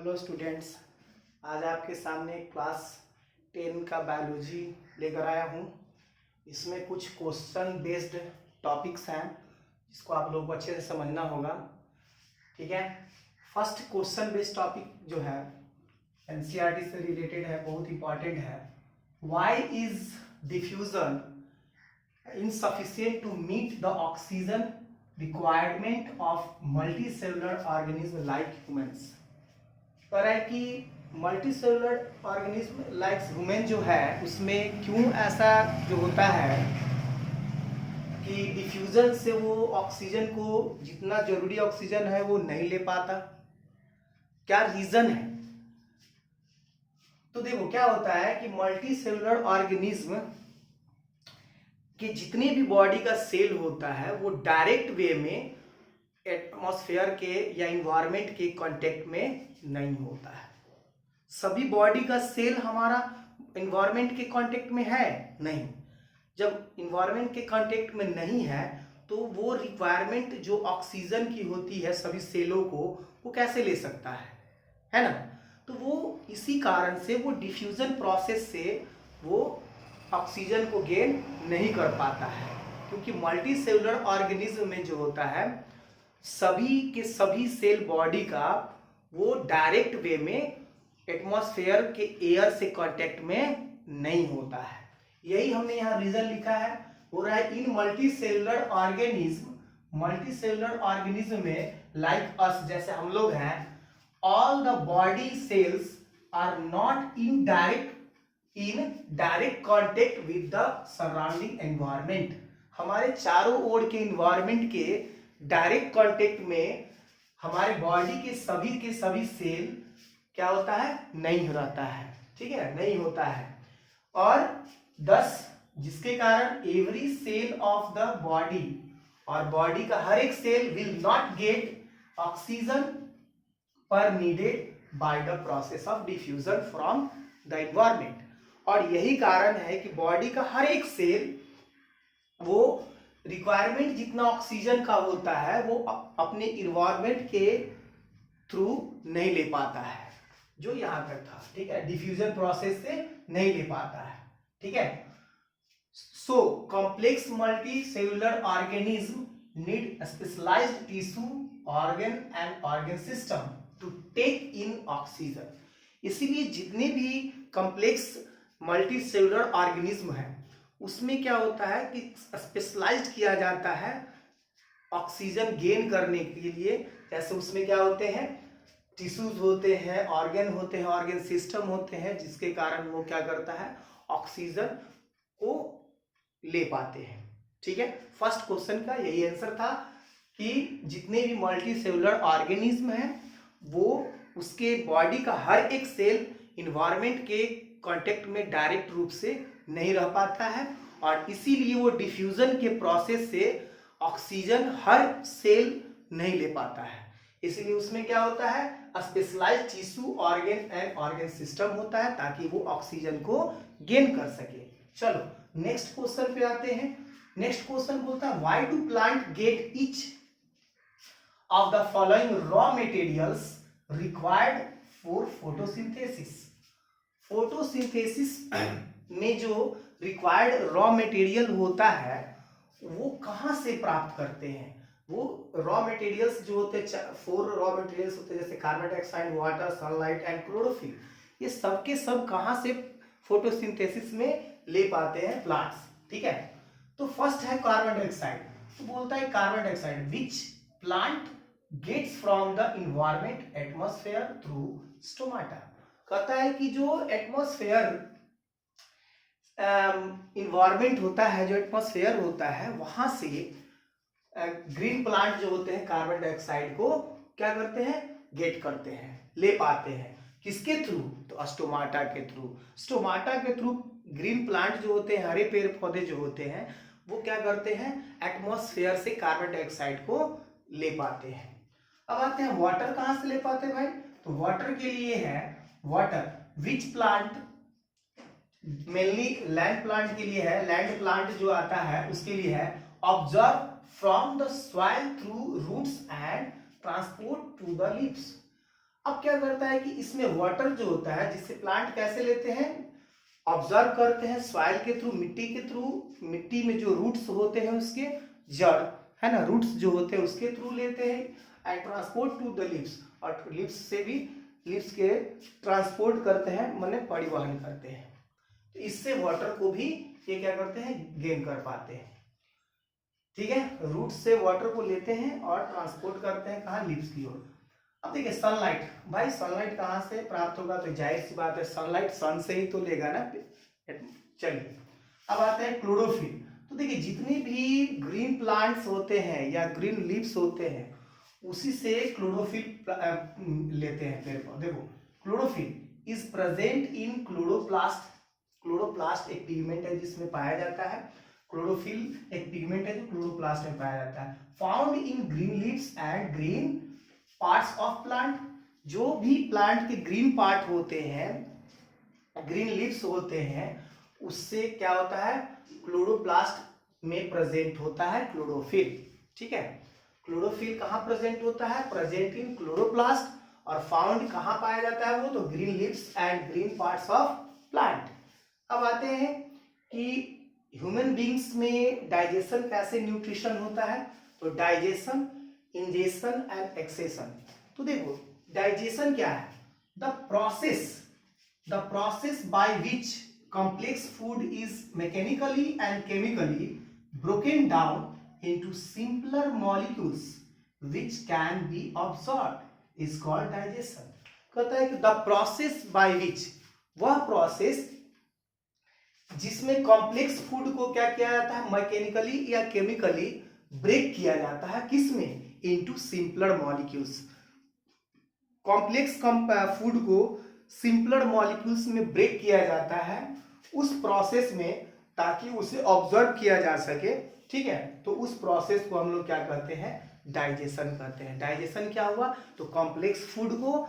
Hello students. आज आपके सामने क्लास 10 का बायोलॉजी लेकर आया हूँ। इसमें कुछ क्वेश्चन बेस्ड टॉपिक्स हैं जिसको आप लोगों को अच्छे से समझना होगा। ठीक है, फर्स्ट क्वेश्चन बेस्ड टॉपिक जो है एनसीईआरटी से रिलेटेड है, बहुत इंपॉर्टेंट है। Why is diffusion insufficient to meet the oxygen requirement of multicellular organism like humans? पर है कि मल्टीसेलुलर ऑर्गेनिज्म लाइक ह्यूमन जो है उसमें क्यों ऐसा जो होता है कि डिफ्यूजन से वो ऑक्सीजन को जितना जरूरी ऑक्सीजन है वो नहीं ले पाता, क्या रीजन है? तो देखो क्या होता है कि मल्टीसेलुलर ऑर्गेनिज्म कि जितने भी बॉडी का सेल होता है वो डायरेक्ट वे में एटमॉस्फेयर के या इन्वायरमेंट के कांटेक्ट में नहीं होता है। सभी बॉडी का सेल हमारा इन्वायरमेंट के कांटेक्ट में है नहीं। जब इन्वायरमेंट के कांटेक्ट में नहीं है तो वो रिक्वायरमेंट जो ऑक्सीजन की होती है सभी सेलों को वो कैसे ले सकता है ना? तो वो इसी कारण से वो डिफ्यूजन प्रोसेस से वो ऑक्सीजन को गेन नहीं कर पाता है, क्योंकि मल्टी सेलुलर ऑर्गेनिज्म में जो होता है सभी के सभी सेल बॉडी का वो डायरेक्ट वे में एटमॉस्फेयर के एयर से कांटेक्ट में नहीं होता है। यही हमने यहाँ रीजन लिखा है, हो रहा है इन मल्टी सेलुलर ऑर्गेनिज्म में लाइक अस, जैसे हम लोग हैं, all the body cells are not in direct contact with the surrounding environment. हमारे चारों ओर के एनवायरमेंट के डायरेक्ट कांटेक्ट में हमारे बॉडी के सभी सेल क्या होता है, नहीं रहता है। ठीक है, नहीं होता है। और 10 जिसके कारण every cell of the body और बॉडी का हर एक cell will not get oxygen per needed by the process of diffusion from the environment. और यही कारण है कि बॉडी का हर एक सेल वो रिक्वायरमेंट जितना ऑक्सीजन का होता है वो अपने इन्वायरमेंट के थ्रू नहीं ले पाता है, जो यहां तक था। ठीक है, डिफ्यूजन प्रोसेस से नहीं ले पाता है। ठीक है, so complex multicellular organism need specialized tissue organ and organ system to take in oxygen. इसीलिए जितने भी कॉम्प्लेक्स मल्टी सेलुलर ऑर्गेनिज्म है उसमें क्या होता है कि स्पेशलाइज्ड किया जाता है ऑक्सीजन गेन करने के लिए। जैसे उसमें क्या होते हैं, टिश्यूज होते हैं, ऑर्गन होते हैं, ऑर्गन सिस्टम होते हैं, जिसके कारण वो क्या करता है, ऑक्सीजन को ले पाते हैं। ठीक है, फर्स्ट क्वेश्चन का यही आंसर था कि जितने भी मल्टी सेलुलर ऑर्गेनिज्म है वो उसके बॉडी का हर एक सेल इन्वायरमेंट के कांटेक्ट में डायरेक्ट रूप से नहीं रह पाता है, और इसीलिए वो डिफ्यूजन के प्रोसेस से ऑक्सीजन हर सेल नहीं ले पाता है। इसलिए उसमें क्या होता है, specialized tissue organ and organ system होता है ताकि वो ऑक्सीजन को गेन कर सके। चलो नेक्स्ट क्वेश्चन पे आते हैं। नेक्स्ट क्वेश्चन बोलता है why do plant gate each of the following raw materials required for photosynthesis. Photosynthesis में जो रिक्वायर्ड रॉ मटेरियल होता है वो कहाँ से प्राप्त करते हैं? वो रॉ मटेरियल्स जो होते हैं 4 रॉ मटेरियल्स होते हैं, जैसे carbon dioxide, water, sunlight and chlorophyll. ये सब के सब कहाँ से फोटोसिंथेसिस में ले पाते हैं प्लांट्स? ठीक है, तो फर्स्ट है कार्बन डाइऑक्साइड। तो बोलता है carbon dioxide which plant gets from the environment atmosphere through stomata. कहता है कि जो एटमॉस्फेयर इन्वायरमेंट होता है, जो एटमॉस्फेयर होता है वहां से ग्रीन प्लांट जो होते हैं कार्बन डाइऑक्साइड को क्या करते हैं, गेट करते हैं, ले पाते हैं। किसके थ्रू? तो स्टोमाटा के थ्रू। स्टोमाटा के थ्रू ग्रीन प्लांट जो होते हैं, हरे पेड़ पौधे जो होते हैं, वो क्या करते हैं, एटमॉस्फेयर से कार्बन डाइऑक्साइड को ले पाते हैं। अब आते हैं वाटर कहां से ले पाते हैं भाई? तो वाटर के लिए है water which plant, mainly land plant के लिए है, लैंड प्लांट जो आता है उसके लिए है observe from the soil through roots and transport to the leaves. अब क्या करता है कि इसमें वाटर जो होता है, जिससे प्लांट कैसे लेते हैं, ऑब्जर्व करते हैं सॉइल के थ्रू, मिट्टी के थ्रू, मिट्टी में जो रूट्स होते हैं उसके जड़ है ना, रूट्स जो होते हैं उसके थ्रू लेते हैं, and transport to the leaves, और लिव्स से भी, लिव्स के ट्रांसपोर्ट करते हैं, माने परिवहन करते हैं। तो इससे वाटर को भी ये क्या करते हैं, गेन कर पाते हैं। ठीक है, रूट से वाटर को लेते हैं और ट्रांसपोर्ट करते हैं कहाँ, लिव्स की ओर। अब देखिए सनलाइट, भाई सनलाइट कहाँ से प्राप्त होगा, तो जाहिर सी बात है सनलाइट सन से ही तो लेगा ना। चलिए अब आते हैं क्लोरोफिल। तो देखिए जितनी भी ग्रीन प्लांट्स होते हैं या ग्रीन लीव्स होते हैं, उसी से क्लोरोफिल लेते हैं पेड़ पौधे। देखो chlorophyll is present in chloroplast. Chloroplast एक पिगमेंट है जिसमें पाया जाता है, क्लोरोफिल एक पिगमेंट है जो क्लोरोप्लास्ट में पाया जाता है। Found in green leaves and green parts of plant. जो भी प्लांट के ग्रीन पार्ट होते हैं, ग्रीन लीव्स होते हैं, उससे क्या होता है, क्लोरोप्लास्ट में प्रेजेंट होता है क्लोरोफिल। ठीक है, क्लोरोफिल कहाँ प्रेजेंट होता है, प्रेजेंट इन क्लोरोप्लास्ट, और फाउंड कहाँ पाया जाता है वो, तो green leaves and green parts of plant. अब आते हैं कि ह्यूमन बींग्स में डाइजेशन कैसे न्यूट्रिशन होता है, तो डाइजेशन, इंजेशन एंड एक्सेशन। तो देखो डाइजेशन क्या है, the process by which complex food is mechanically and chemically broken down into simpler molecules which can be absorbed is called digestion। कहता है कि द प्रोसेस बाय विच, वह प्रोसेस जिसमें complex food को क्या किया जाता है, मैकेनिकली या केमिकली ब्रेक किया जाता है, किसमें, into simpler molecules. Complex food को सिंपलर मॉलिक्यूल्स में ब्रेक किया जाता है उस प्रोसेस में, ताकि उसे ऑब्जर्व किया जा सके। ठीक है, तो उस प्रोसेस को हम लोग क्या कहते हैं, डाइजेशन कहते हैं। डाइजेशन क्या हुआ, तो कॉम्प्लेक्स फूड को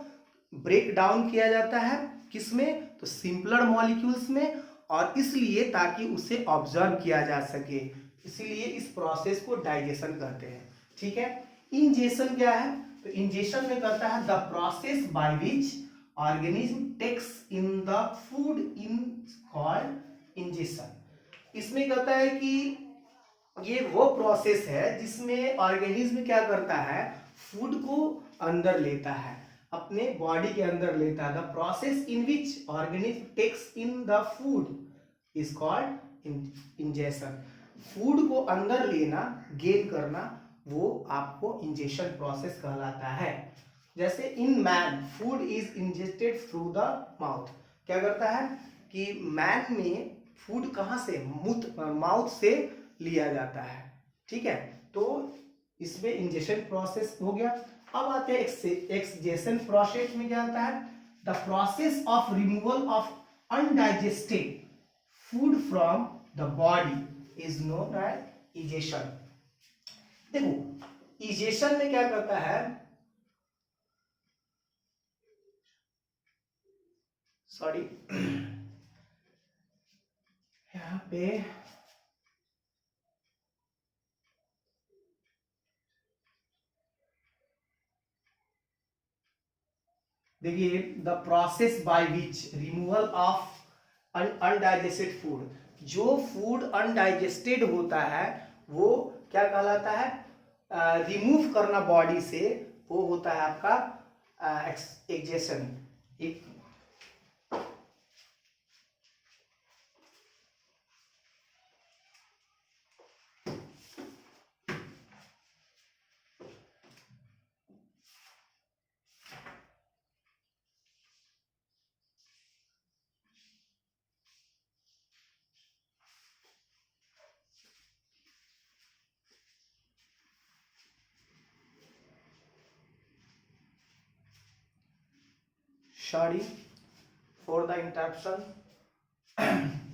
ब्रेक डाउन किया जाता है किसमें, तो सिंपलर मॉलिक्यूल्स में, और इसलिए ताकि उसे ऑब्जर्व किया जा सके, इसीलिए इस प्रोसेस को डाइजेशन कहते हैं। ठीक है, इंजेशन क्या है, तो इंजेशन में कहता है the process by which organism takes in the food in called ingestion. इसमें कहता है कि ये वो प्रोसेस है जिसमें ऑर्गेनिज्म क्या करता है, फूड को अंदर लेता है, अपने बॉडी के अंदर लेता है। The process in which organism takes in the food is called ingestion. Food को अंदर लेना, गेन करना, वो आपको इंजेशन प्रोसेस कहलाता है। जैसे in man food is ingested through the mouth. क्या करता है कि मैन में फूड कहाँ से, माउथ से लिया जाता है। ठीक है, तो इसमें इंजेशन प्रोसेस हो गया। अब आते हैं एक्सजेशन प्रोसेस में क्या होता है, the process of removal of undigested food from the body is known as egestion. देखो इजेशन में क्या करता है, सॉरी यहाँ पे देखिए the process by which removal of undigested food, जो फूड अनडाइजेस्टेड होता है वो क्या कहलाता है, रिमूव करना बॉडी से, वो होता है आपका एक्सजेशन। Sorry for the interruption.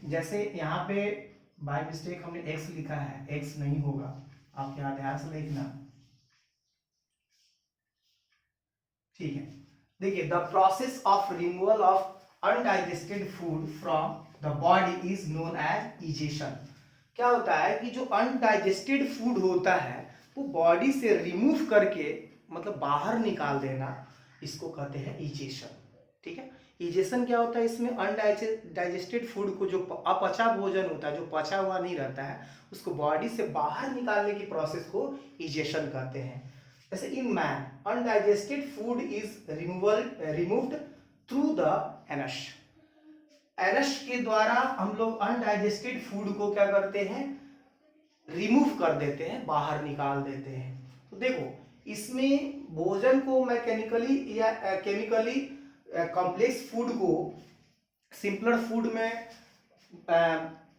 जैसे यहाँ पे बाय मिस्टेक हमने x लिखा है, x नहीं होगा, आप यहाँ ध्यान से लिखना। ठीक है, देखिए the process of removal of undigested food from the body is known as egestion. क्या होता है कि जो अनडाइजेस्टेड फूड होता है वो बॉडी से रिमूव करके, मतलब बाहर निकाल देना, इसको कहते हैं इजेशन। ठीक है, इजेशन क्या होता है, इसमें अनडाइजेस्टेड फूड को, जो अपचा भोजन होता है, जो पचा हुआ नहीं रहता है, उसको बॉडी से बाहर निकालने की प्रोसेस को इजेशन कहते हैं। जैसे in man undigested food is removed through the anus. Anus के द्वारा हम लोग अनडाइजेस्टेड फूड को क्या करते हैं, रिमूव कर देते हैं, बाहर निकाल देते हैं। तो देखो इसमें भोजन को मैकेनिकली या केमिकली कॉम्प्लेक्स फूड को सिंपलर फूड में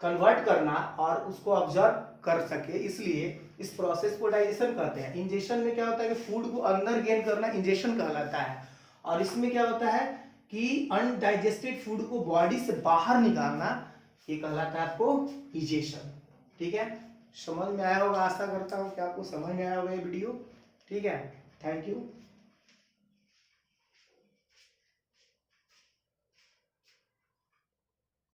कन्वर्ट करना और उसको ऑब्जर्व कर सके, इसलिए इस प्रोसेस को डाइजेशन कहते हैं। इंजेशन में क्या होता है कि फूड को अंदर गेन करना इंजेशन कहलाता है, और इसमें क्या होता है कि अनडाइजेस्टेड फूड को बॉडी से बाहर निकालना, ये कहलाता है आपको इजेशन। ठीक है, समझ में आया होगा, आशा करता हूँ कि आपको समझ में आया होगा ये वीडियो। ठीक है, थैंक यू।